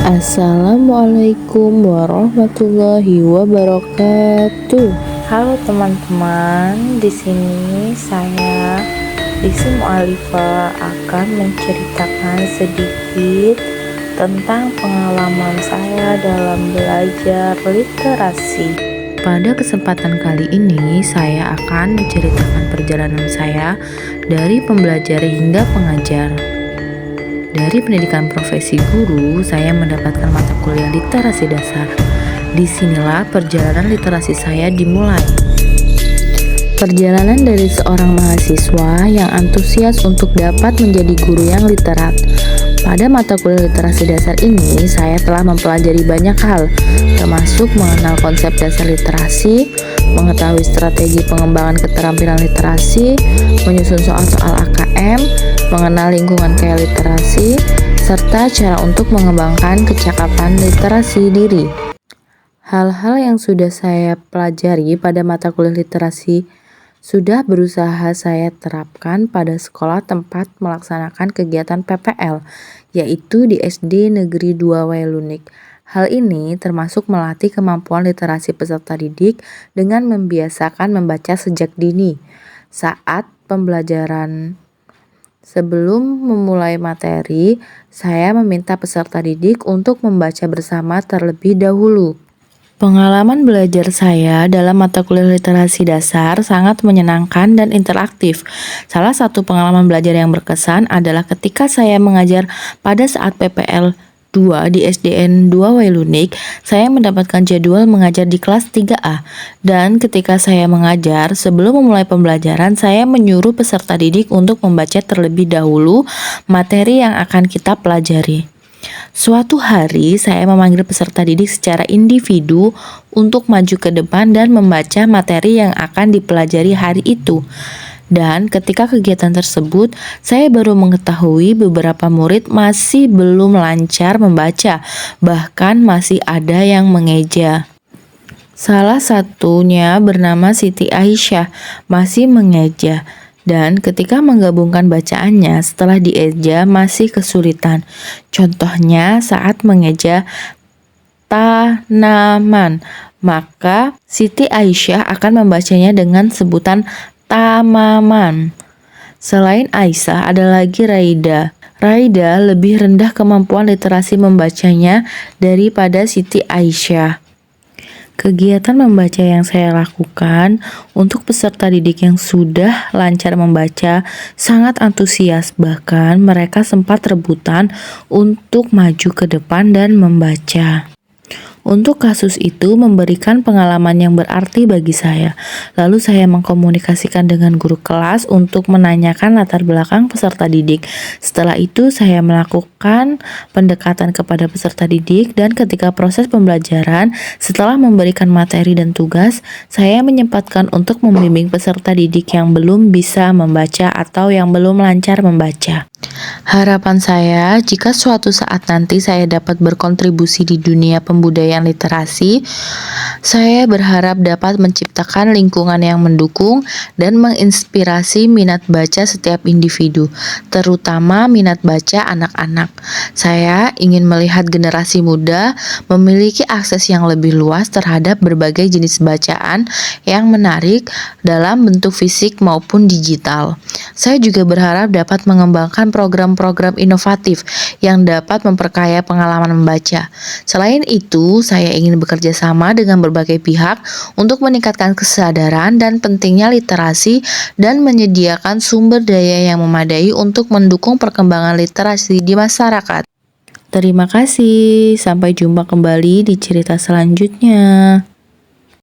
Assalamualaikum warahmatullahi wabarakatuh. Halo teman-teman, di sini saya Desi Mu'alifah akan menceritakan sedikit tentang pengalaman saya dalam belajar literasi. Pada kesempatan kali ini, saya akan menceritakan perjalanan saya dari pembelajar hingga pengajar. Dari pendidikan profesi guru, saya mendapatkan mata kuliah literasi dasar. Disinilah perjalanan literasi saya dimulai. Perjalanan dari seorang mahasiswa yang antusias untuk dapat menjadi guru yang literat. Pada mata kuliah literasi dasar ini, saya telah mempelajari banyak hal, termasuk mengenal konsep dasar literasi, mengetahui strategi pengembangan keterampilan literasi, menyusun soal-soal AKM, mengenal lingkungan kaya literasi, serta cara untuk mengembangkan kecakapan literasi diri. Hal-hal yang sudah saya pelajari pada mata kuliah literasi sudah berusaha saya terapkan pada sekolah tempat melaksanakan kegiatan PPL, yaitu di SD Negeri 2 Wailunik. Hal ini termasuk melatih kemampuan literasi peserta didik dengan membiasakan membaca sejak dini. Saat pembelajaran sebelum memulai materi, saya meminta peserta didik untuk membaca bersama terlebih dahulu. Pengalaman belajar saya dalam mata kuliah literasi dasar sangat menyenangkan dan interaktif. Salah satu pengalaman belajar yang berkesan adalah ketika saya mengajar pada saat PPL 2 di SDN 2 Wailunik, saya mendapatkan jadwal mengajar di kelas 3A. Dan ketika saya mengajar, sebelum memulai pembelajaran, saya menyuruh peserta didik untuk membaca terlebih dahulu materi yang akan kita pelajari. Suatu hari, saya memanggil peserta didik secara individu untuk maju ke depan dan membaca materi yang akan dipelajari hari itu. Dan ketika kegiatan tersebut, saya baru mengetahui beberapa murid masih belum lancar membaca, bahkan masih ada yang mengeja. Salah satunya bernama Siti Aisyah, masih mengeja. Dan ketika menggabungkan bacaannya setelah dieja masih kesulitan. Contohnya saat mengeja tanaman, maka Siti Aisyah akan membacanya dengan sebutan tamaman. Selain Aisyah ada lagi Raida. Raida lebih rendah kemampuan literasi membacanya daripada Siti Aisyah. Kegiatan membaca yang saya lakukan untuk peserta didik yang sudah lancar membaca sangat antusias, bahkan mereka sempat rebutan untuk maju ke depan dan membaca. Untuk kasus itu memberikan pengalaman yang berarti bagi saya. Lalu saya mengkomunikasikan dengan guru kelas untuk menanyakan latar belakang peserta didik. Setelah itu saya melakukan pendekatan kepada peserta didik dan ketika proses pembelajaran, setelah memberikan materi dan tugas, saya menyempatkan untuk membimbing peserta didik yang belum bisa membaca atau yang belum lancar membaca. Harapan saya, jika suatu saat nanti saya dapat berkontribusi di dunia pembudayaan literasi, saya berharap dapat menciptakan lingkungan yang mendukung dan menginspirasi minat baca setiap individu, terutama minat baca anak-anak. Saya ingin melihat generasi muda memiliki akses yang lebih luas terhadap berbagai jenis bacaan yang menarik dalam bentuk fisik maupun digital. Saya juga berharap dapat mengembangkan program-program inovatif yang dapat memperkaya pengalaman membaca. Selain itu, saya ingin bekerja sama dengan berbagai pihak untuk meningkatkan kesadaran dan pentingnya literasi dan menyediakan sumber daya yang memadai untuk mendukung perkembangan literasi di masyarakat. Terima kasih, sampai jumpa kembali di cerita selanjutnya.